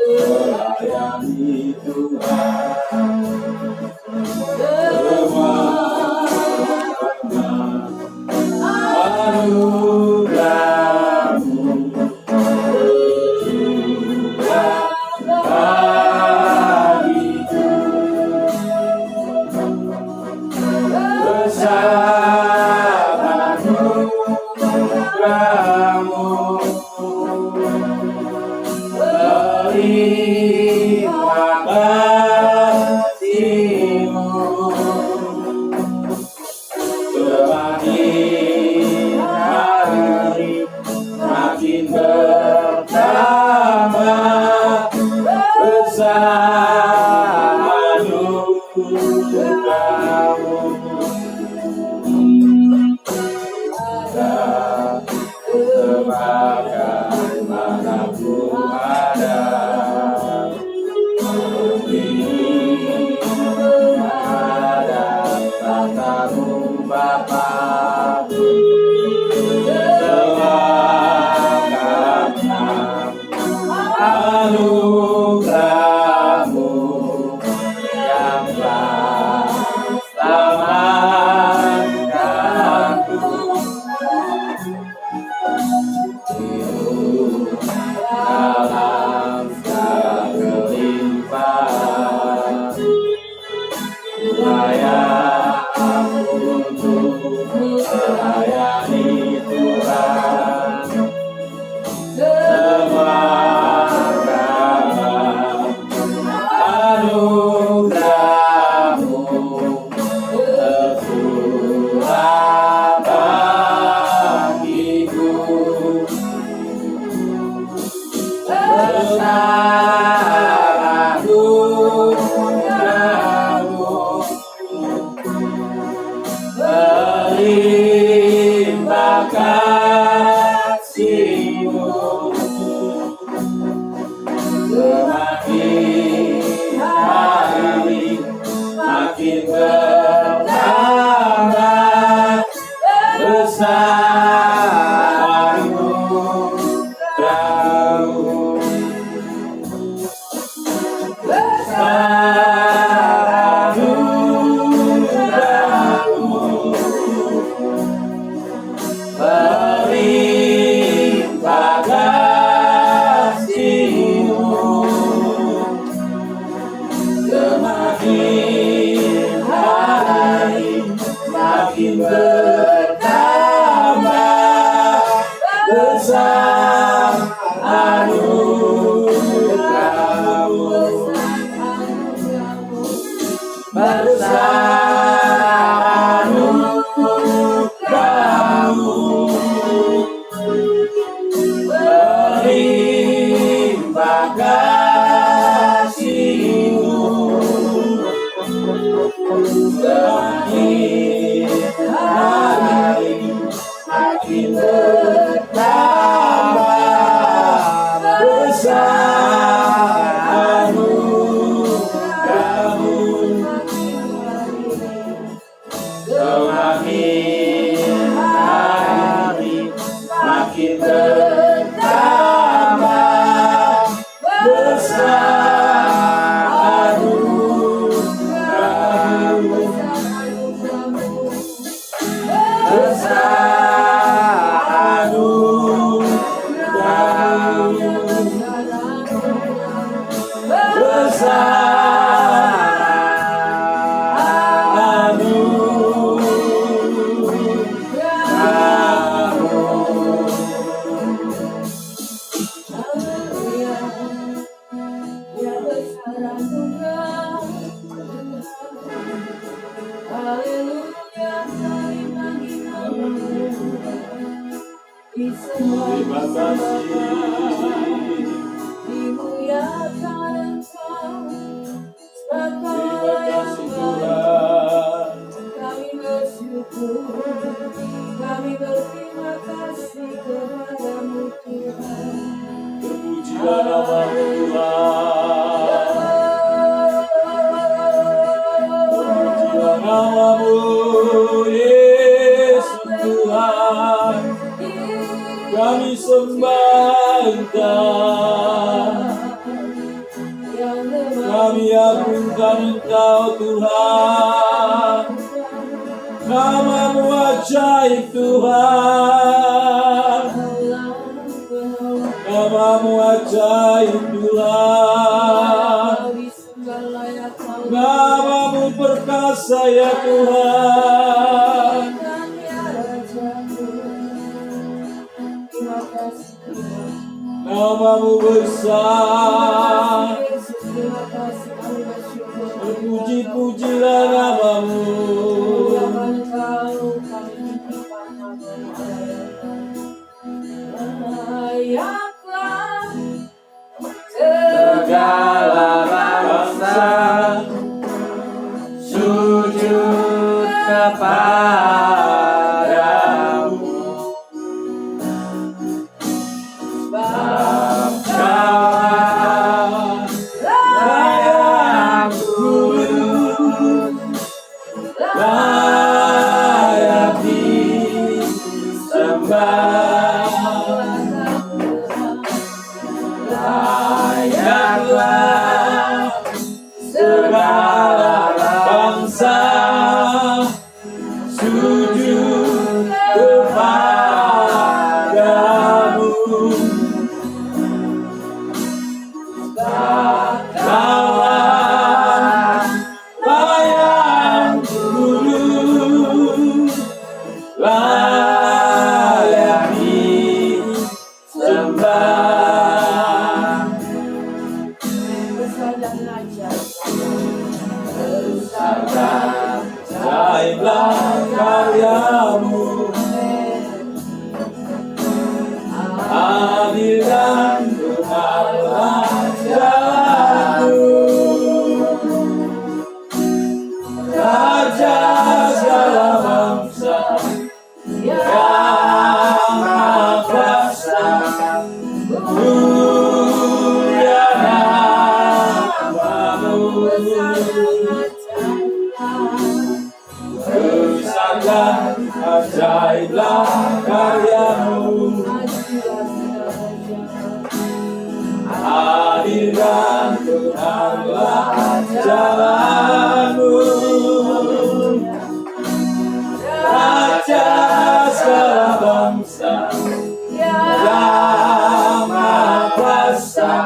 melayani Tuhan. Semua anugerah-Mu berjuang bagiku. Besar anugerah-Mu, terima kasih-Mu. Semakin hari makin bertambah besar anugerah-Mu. Ada tebakan manapun ada, berdiri menghadap tahta-Mu Bapa. Anugerah-Mu yang telah selamatkanku. Hidup dalam segala kelimpahan, layak untuk melayani Tuhan. Semua anugerah-Mu tercurah bagiku. Besar anugerah-Mu, berlimpah kasih-Mu. Semakin hari makin bertambah besar anugerah-Mu. Besar anugerah-Mu, berlimpah kasih-Mu. Semakin hari makin bertambah besar anugerah-Mu. Besar anugerah-Mu, berlimpah kasih-Mu. Semakin hari makin bertambah besar anugerah-Mu. Semakin hari makin bertambah besar anugerah-Mu. Besar anugerah-Mu, besar terima kasih. Dimuliakan Engkau, sebab Terima kasih Tuhan. kami bersyukur, kami berterima kasih kepadamu Tuhan. Terpujilah nama-Mu Tuhan. Terpujilah nama-Mu Yesus Tuhan. Kami sembah Engkau. kami agungkan Engkau Tuhan. Namamu ajaib Tuhan. Namamu ajaib Tuhan. Namamu perkasa ya Tuhan. Namamu besar. Terpuji-pujilah namamu. Segala bangsa sujud kepadamu. Layak kudus, layak disembah. Layaklah segala bangsa sujud kepadamu. Kaulah layak kudus, layak disembah. Ajaiblah karyamu, adil dan benarlah jalanmu. Raja segala bangsa yang maha kuasa, mulia namamu. Besarlah, ajaiblah karyamu, adil dan benarlah jalanmu. Raja segala bangsa yang maha kuasa,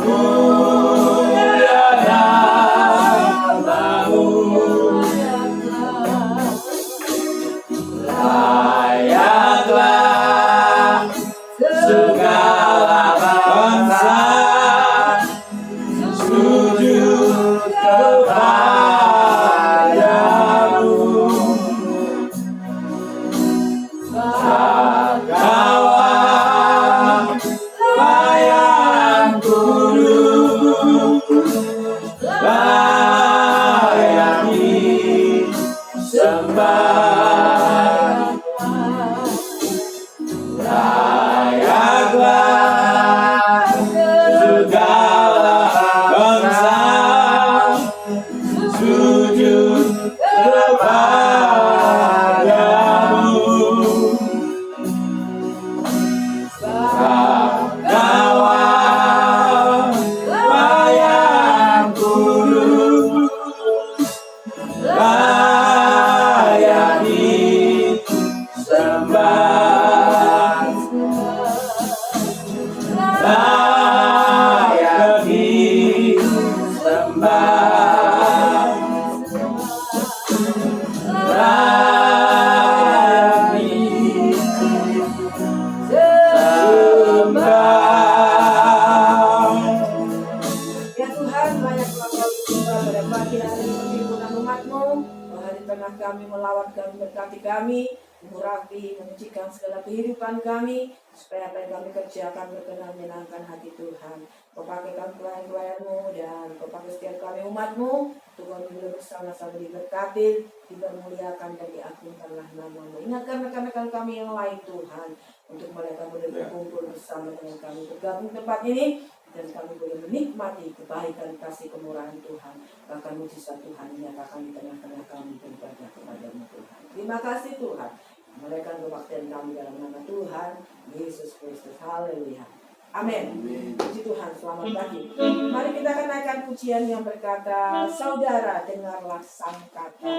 mulia namamu. Layaklah segala bangsa sujud kepadamu. Kaulah layak kudus, layak disembah. Layaklah segala bangsa sujud kepadamu. Kaulah layak kudus, layak disembah. Layak disembah. Layak disembah. Ya Tuhan, layaklah Kau disembah pada pagi hari ini firman umat-Mu. Bahwa di tengah kami melawat kami, berkati kami, mengurapi, menyucikan segala kehidupan kami, supaya apa yang kami kerjakan berkenan menyenangkan hati Tuhan. Kau pakai kami pelayan-pelayan-Mu dan Kau pakai setiap kami umat-Mu, untuk kami boleh bersama-sama diberkati, dipermuliakan dan diagungkanlah nama-Mu. Ingatkan rekan-rekan kami yang lain Tuhan, untuk mereka boleh berkumpul bersama dengan kami, bergabung tempat ini, dan kami boleh menikmati kebaikan, kasih, kemurahan Tuhan. Bahkan mujizat Tuhan dinyatakan di tengah-tengah kami beribadah kepada-Mu Tuhan. Terima kasih Tuhan. Mereka kebaktian kami dalam nama Tuhan Yesus Kristus. Haleluya. Amin. Puji Tuhan, selamat pagi. Mari kita akan naikkan pujian yang berkata, saudara dengarlah sangkatala.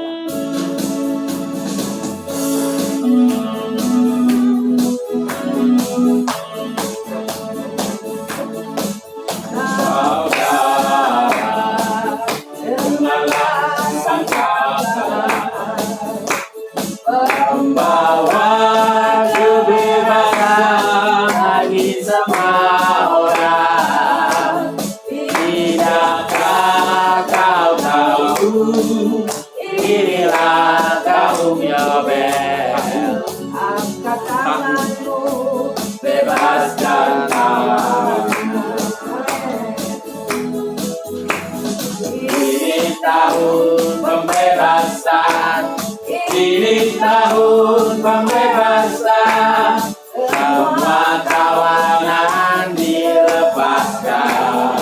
Membawa kebebasan bagi semua orang. Tidakkah kau tahu inilah kaum Yobel? Angkat tanganmu, Bebaskan tangan. Ini tahun pembebasan. Ini tahun pembebasan. Semua tawanan dilepaskan.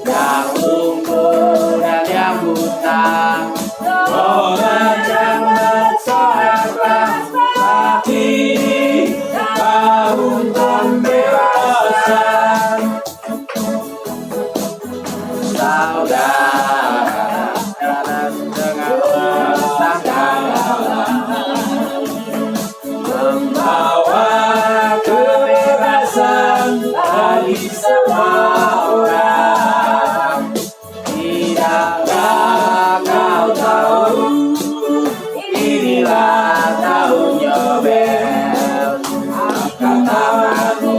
Yang lumpuh dan yang buta, orang yang bersorak, tapi tahun pembebasan. Saudara dengarlah sangkatala, membawa kebebasan bagi semua orang. Tidakkah kau tahu inilah tahun Yobel? Angkat tanganmu,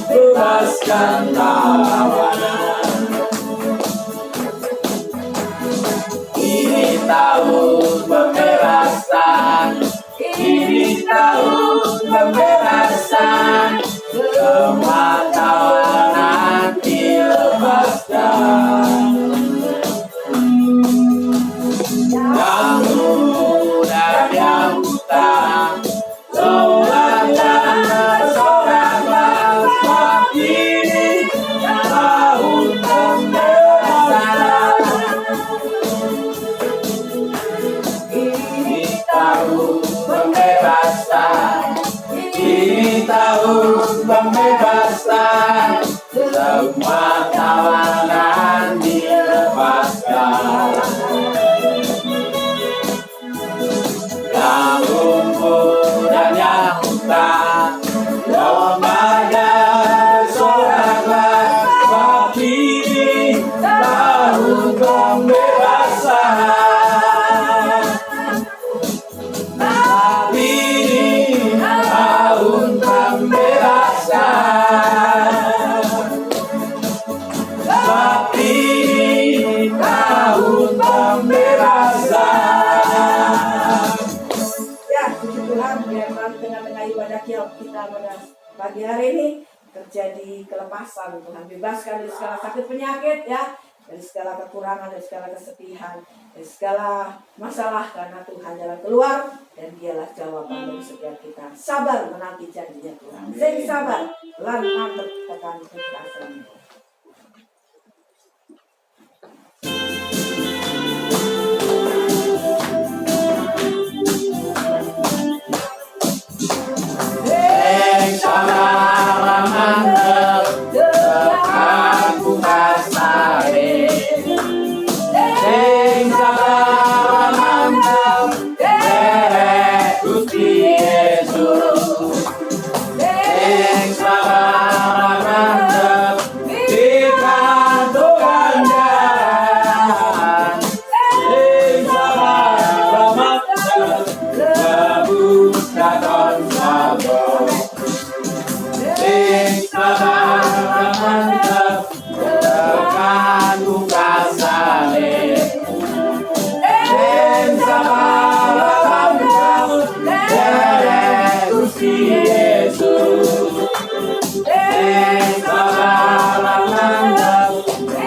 bebaskan tawanan. Ini tahun pembebasan. Ini tahun pembebasan. Semua tawanan dilepaskan. Yang lumpuh dan yang buta, sorak dan bersoraklah, sebab ini tahun pembebasan. Ini tahun pembebasan. Ini tahun pembebasan. Semua tawanan dilepaskan. Yang lumpuh dan yang buta, domba dan bersoraklah, sebab ini tahun pembebasan. Tapi ini tahun pembebasan. Tapi ini tahun pembebasan. Ya, puji Tuhan, biar di tengah-tengah ibadah kita pada pagi hari ini terjadi kelepasan. Tuhan bebaskan dari segala sakit penyakit, ya, dari segala kekurangan, dari segala kesedihan, dari segala masalah, karena Tuhan jalan keluar dan dialah jawaban dari setiap kita. Sabar menanti janjinya Tuhan. Sing sabar, lan mantep tekan kekerasan. Sing sabar mantep tekan pungkasane. Sing sabar mantep derek Gusti Yesus. Sing sabar mantep dikantongan jalan. Sing sabar mantep tebus katon sabon. Sing sabar mantep tekan pungkasane. Sing sabar mantep derek Gusti Yesus. Sing sabar mantep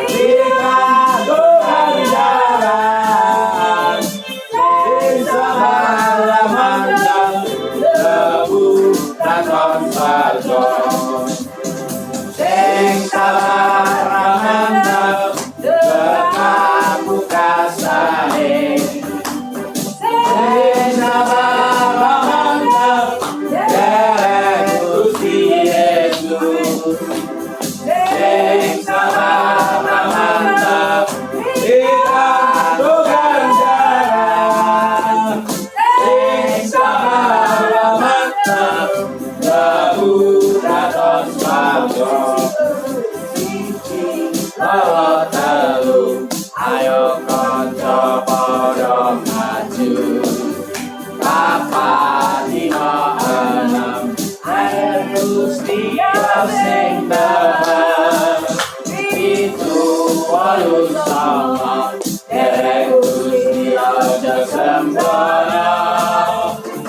dikantongan jalan. Sing sabar mantep tebus katon sabon. Sing sabar mantep tekan pungkasane. Sing sabar mantep derek Gusti sing temen itu walu sama derek Gusti aja sembana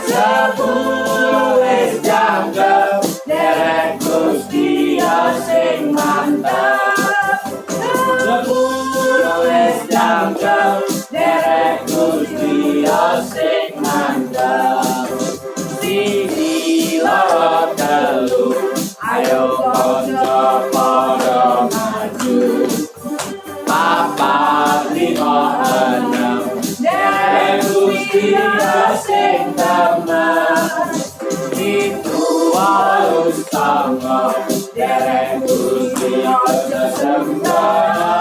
sepuluh wis jangkep derek Gusti sing mantap sepuluh wis jangkep derek Gusti sing mantap siji loro telu ayo kanca padha maju papat lima enam derek Gusti sing temen itu harus sama derek Gusti aja sembana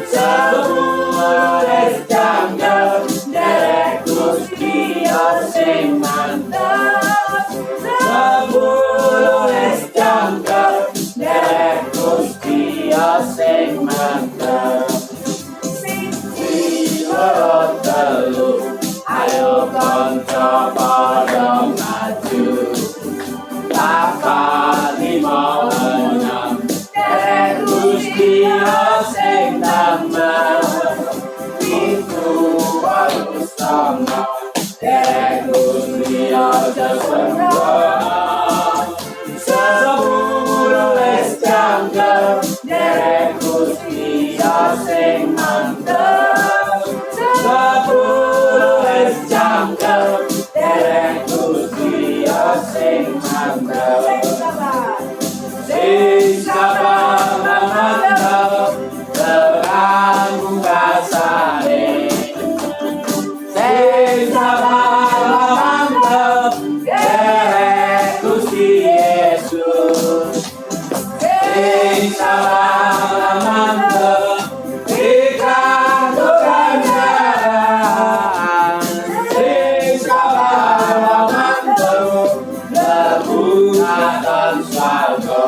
sepuluh wis jangkep derek Gusti sing mantap sepuluh wis jangkep derek Gusti sing mantap siji loro telu ayo kanca padha maju papat lima enam derek Gusti sing temen itu harus sama derek Gusti aja sembana sepuluh wis jangkep derek Gusti sing mantep sepuluh wis jangkep derek Gusti sing mantep sing sabar mantep terang kasane sing sabar mantep derek Gusti Yesus sing sabar mantep ikan ganjaran sing sabar mantep lebungatan swarga.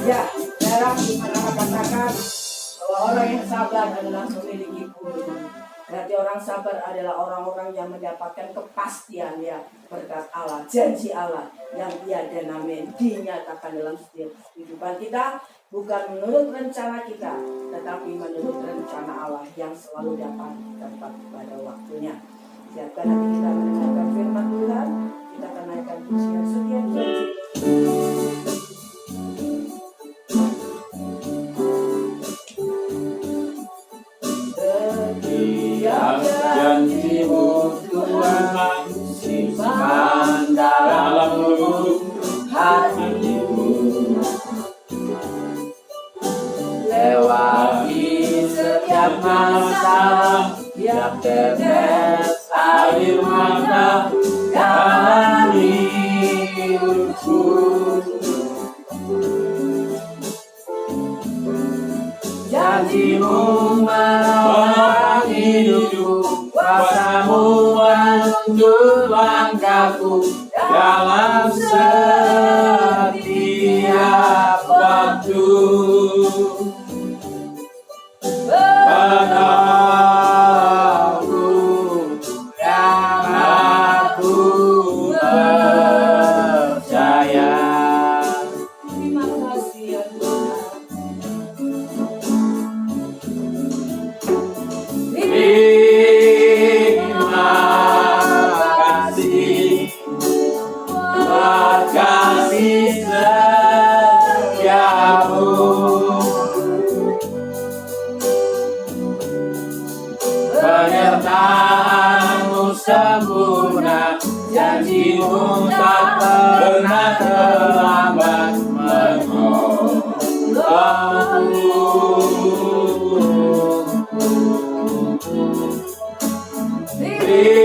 Ya, dalam dimana katakan bahwa orang yang sabar adalah memiliki puluhan. Berarti orang sabar adalah orang-orang yang mendapatkan kepastian ya berkat Allah, janji Allah yang tiada namanya dinyatakan dalam setiap kehidupan kita, bukan menurut rencana kita, tetapi menurut rencana Allah yang selalu dapat tepat pada waktunya. Siapkan nanti kita mendengarkan firman Tuhan, kita akan naikkan pujian setiap janji. Setiap janji-Mu Tuhan simpan dalam lubuk hatiku lewati setiap masalah tiap tetes air mata dalam hidupku janji-Mu menolong hidupku kuasa-Mu menuntun langkahku dalam setiap waktu padamu yang aku percaya. Terima kasih ya Tuhan. Terima kasih buat kasih setiamu penyertaan-Mu sempurna janji-Mu tak pernah terlambat menolongku. Terima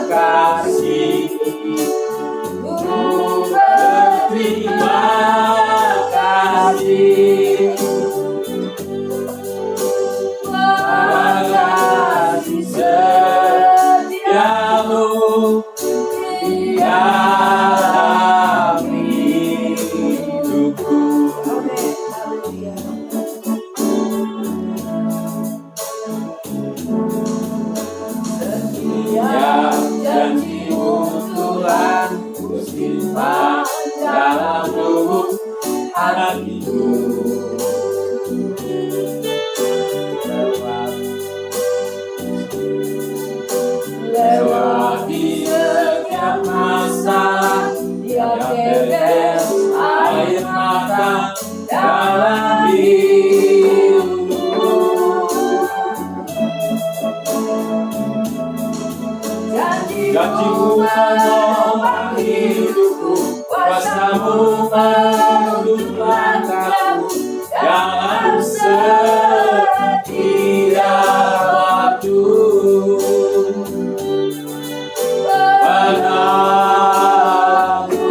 kasih, terima kasih, kasih setiamu di dalam hidupku. Amin. Haleluya. Setiap janji-Mu Tuhan Kamu menentukan kamu dalam setiap waktu. Padamu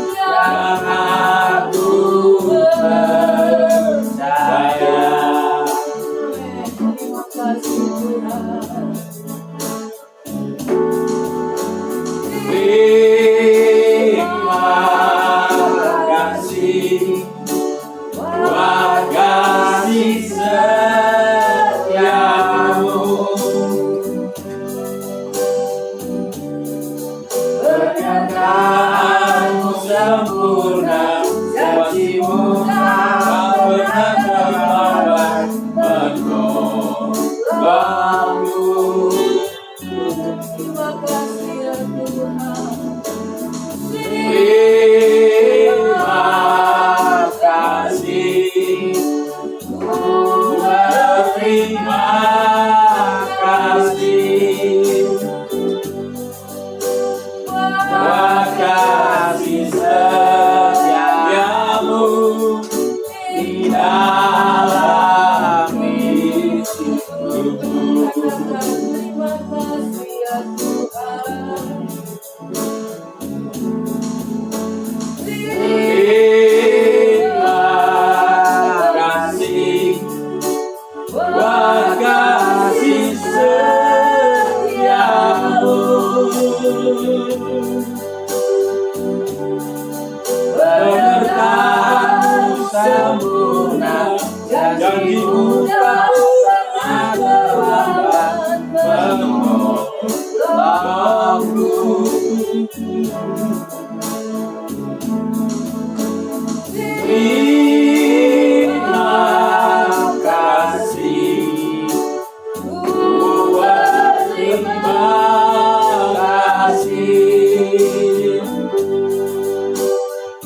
yang aku percaya. Terima kasih Tuhan. Terima kasih, Tuhan kasih setiamu. Pernyataanmu sempurna, janjimu tak pernah terlambat menolongku. Terima kasih ya Tuhan. Terima kasih, ku berterima kasih. Tuhan kasih setiamu di dalam hidupku. Terima kasih ya Tuhan. Terima kasih, Tuhan kasih setiamu. Penyertaanmu sempurna, janjimu tak pernah terlambat menolongku. Terima kasih, ku berterima kasih.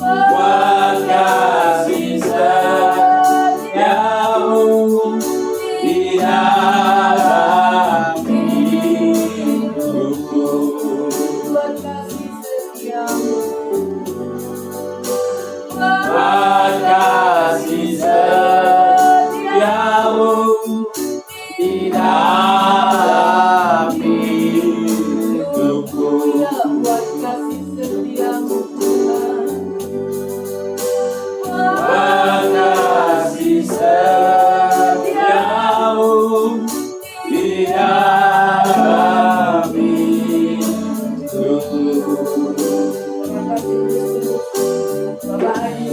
Tuhan kasih setiamu di dalam hidupku. Tuhan kasih setiamu. Tuhan kasih setiamu di dalam hidupku. Ya Tuhan kasih setiamu Tuhan. Tuhan kasih setiamu di dalam hidupku. Terima kasih Yesus. Bapak Adi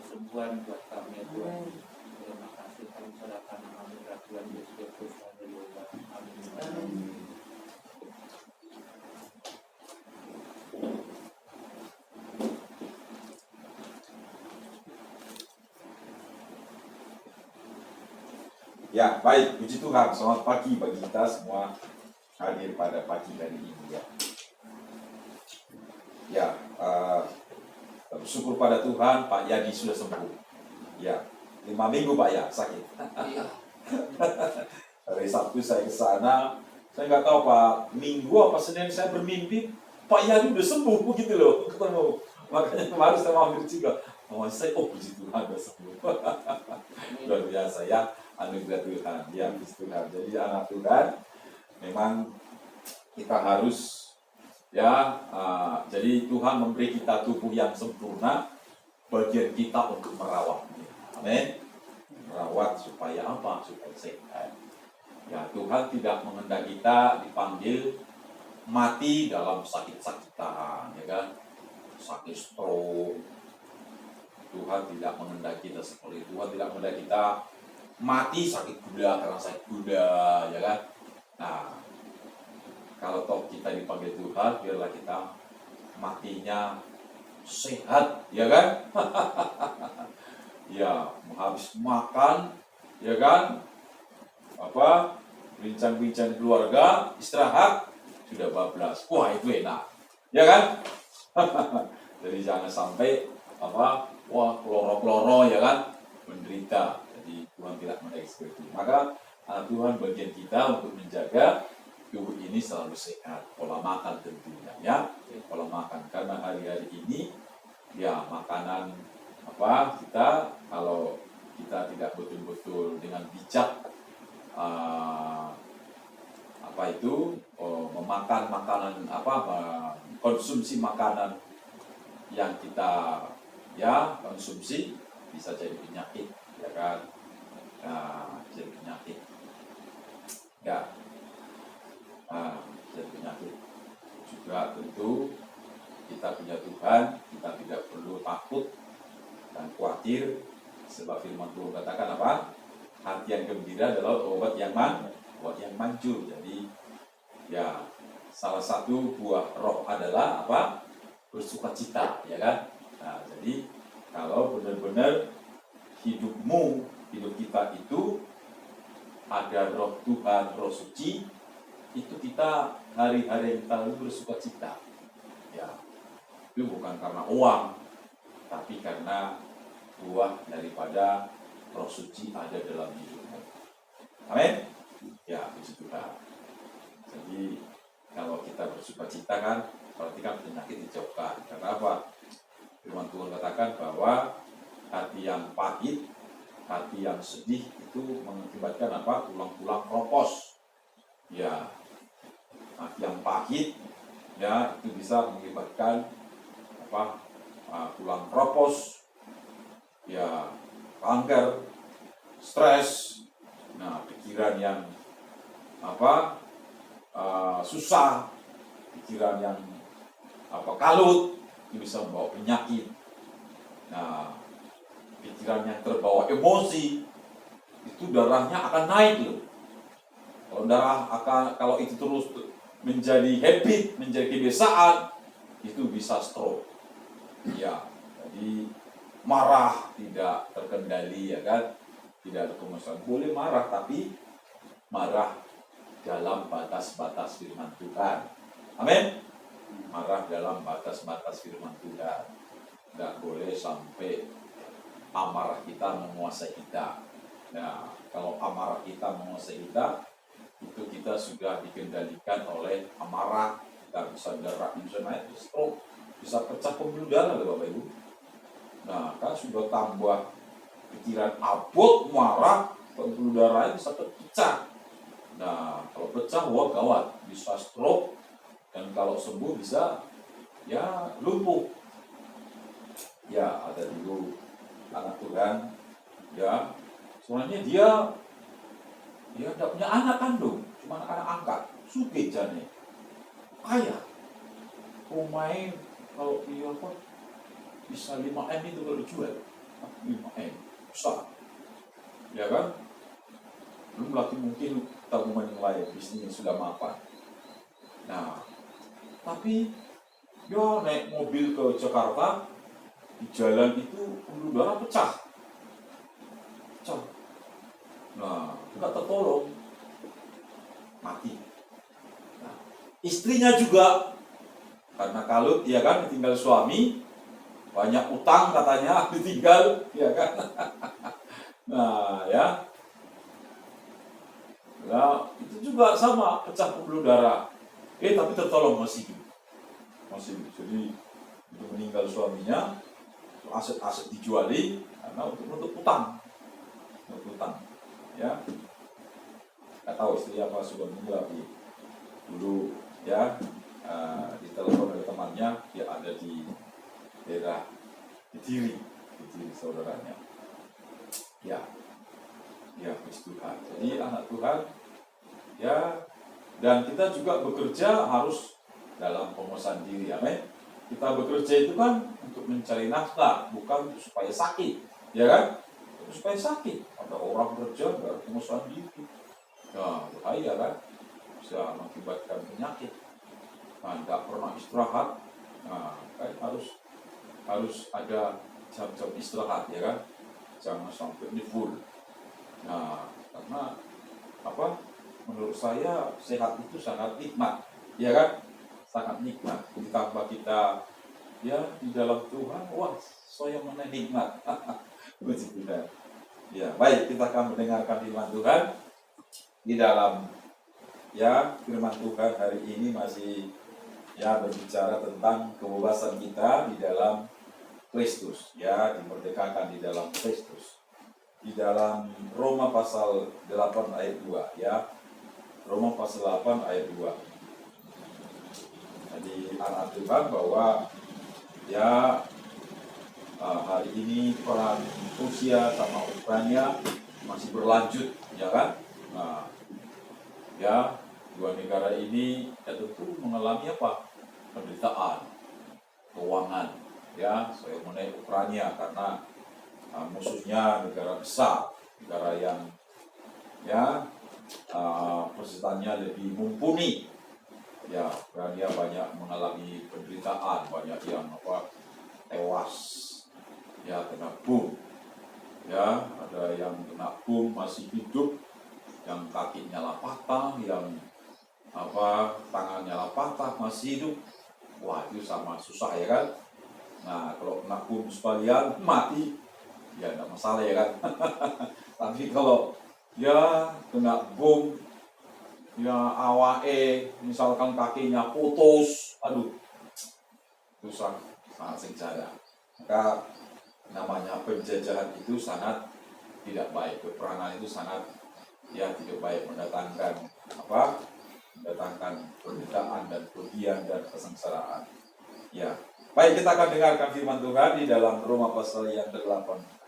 Sembuhan buat kami ya Tuhan. Terima kasih kami serahkan kami Tuhan Yesus Kristus. Haleluya. Amin. Ya, baik, puji Tuhan. Selamat pagi bagi kita semua hadir pada pagi hari ini ya. Ya, bersyukur pada Tuhan, Pak Yadi sudah sembuh. Ya, 5 minggu Pak ya sakit. Hari Sabtu saya ke sana, saya nggak tahu Pak, Minggu apa Senin saya bermimpi Pak Yadi udah sembuh begitu loh, ketemu. Makanya kemarin saya mampir juga. Saya, puji Tuhan udah sembuh. Luar biasa ya. Anugerah Tuhan, ya puji Tuhan. Jadi anak Tuhan, memang kita harus jadi Tuhan memberi kita tubuh yang sempurna, bagian kita untuk merawatnya. Amin. Merawat supaya apa? Supaya sehat. Ya Tuhan tidak mengendaki kita dipanggil mati dalam sakit-sakitan, ya kan? Sakit stroke. Tuhan tidak mengendaki kita seperti itu. Tuhan tidak mengendaki kita mati sakit gula karena sakit gula, ya kan? Nah, kalau toh kita dipanggil Tuhan, biarlah kita matinya sehat, ya kan? Ya, habis makan, ya kan? bincang-bincang keluarga, istirahat, sudah bablas. Wah, itu enak. Ya kan? Jadi jangan sampai kloro-kloro ya kan, menderita. Jadi Tuhan tidak mengeksekusi. Maka Tuhan bagian kita untuk menjaga tubuh ini selalu sehat. Pola makan tentunya ya. Pola makan, karena hari-hari ini ya makanan kita, kalau kita tidak betul-betul dengan bijak memakan makanan konsumsi makanan yang kita konsumsi, bisa jadi penyakit ya kan. Jadi penyakit ya, jadi penyakit juga. Tentu kita punya Tuhan, kita tidak perlu takut dan khawatir, sebab firman Tuhan katakan hati yang gembira adalah obat yang manjur. Jadi ya, salah satu buah roh adalah bersukacita ya kan. Nah, jadi kalau benar-benar hidup kita itu ada roh Tuhan, roh suci, itu kita hari-hari yang kita lalu bersukacita ya. Itu bukan karena uang, tapi karena buah daripada roh suci ada dalam hidupmu. Amin. Ya, puji Tuhan. Jadi kalau kita bersukacita kan, berarti kan penyakit dijauhkan. Karena apa? Firman Tuhan katakan bahwa hati yang pahit, hati yang sedih itu mengakibatkan tulang-tulang kropos. Ya, hati yang pahit ya itu bisa mengakibatkan tulang kropos, ya kanker, stres, nah pikiran yang susah, pikiran yang kalut, itu bisa membawa penyakit. Nah, pikiran yang terbawa emosi, itu darahnya akan naik loh. Kalau itu terus menjadi habit, menjadi kebiasaan, itu bisa stroke. Ya, jadi marah tidak terkendali ya kan, tidak ada kemasan. Boleh marah, tapi marah dalam batas-batas firman Tuhan. Amin. Marah dalam batas-batas firman Tuhan. Tidak boleh sampai amarah kita menguasai kita. Nah, kalau amarah kita menguasai kita, itu kita sudah dikendalikan oleh amarah. Kita bisa darah, bisa naik, stroke, bisa pecah pembuluh darah loh Bapak Ibu. Nah, kan sudah tambah pikiran abot, marah, pembuluh darahnya bisa terpecah. Nah, kalau pecah, wah gawat, bisa stroke, dan kalau sembuh bisa ya lumpuh. Ya, ada dulu anak Tuhan, ya, sebenarnya dia tidak punya anak kandung, cuma anak angkat, sugih jane, kaya, rumahnya kalau dia bisa 5M itu kalau dijual, 5M, besar, ya kan? Belum lagi mungkin tabungan yang lain, bisnisnya sudah mapan. Nah, tapi dia naik mobil ke Jakarta, di jalan itu pembuluh darah pecah. Nah, nggak tertolong, mati. Nah, istrinya juga karena kalut, ya kan, ditinggal suami, banyak utang katanya, ditinggal, ya kan. Nah, ya. Nah, itu juga sama, pecah pembuluh darah. Tapi tertolong masih hidup. Jadi itu meninggal suaminya, aset-aset dijuali karena untuk utang. Ya. Nggak tahu istri apa sudah meninggal dulu ya, ditelepon oleh temannya, dia ada di daerah Kediri saudaranya. Ya, puji Tuhan. Jadi anak Tuhan, ya, dan kita juga bekerja harus dalam penguasaan diri, amin. Kita bekerja itu kan untuk mencari nafkah, bukan supaya sakit, ya kan? Supaya sakit. Ada orang kerja nggak ada penguasaan diri, nah bahaya kan, bisa mengakibatkan penyakit. Nah, nggak pernah istirahat, nah kan harus ada jam-jam istirahat, ya kan? Jangan sampai ini full. Nah, karena menurut saya sehat itu sangat nikmat, ya kan? Sangat nikmat. Ditambah kita ya di dalam Tuhan, wah saya nikmat. Puji Tuhan. Ya, baik, kita akan mendengarkan firman Tuhan di dalam ya firman Tuhan hari ini masih ya berbicara tentang kebebasan kita di dalam Kristus, ya dimerdekakan di dalam Kristus. Di dalam Roma pasal 8 ayat 2 ya. Roma pasal 8 ayat 2. Jadi anak Tuhan bahwa ya hari ini perang Rusia sama Ukraina masih berlanjut, ya kan? Nah, ya dua negara ini ya tentu mengalami apa? Penderitaan, keuangan, ya. Saya mengenai Ukraina karena musuhnya negara besar, negara yang ya persenjatannya lebih mumpuni. Ya, Ukraina banyak mengalami penderitaan, banyak yang tewas. Ya, kena bom. Ya, ada yang kena bom masih hidup, yang kakinya lah patah, yang tangannya lah patah masih hidup. Wah, itu sama susah ya kan. Nah, kalau kena bom sekalian mati, ya enggak masalah ya kan. Tapi kalau ya kena bom, ya awake misalkan kakinya putus, aduh, susah, sangat sengsara. Maka namanya penjajahan itu sangat tidak baik, peperangan itu sangat ya tidak baik, mendatangkan mendatangkan penderitaan dan kerugian dan kesengsaraan. Ya, baik, kita akan dengarkan firman Tuhan di dalam Roma pasal yang ke-8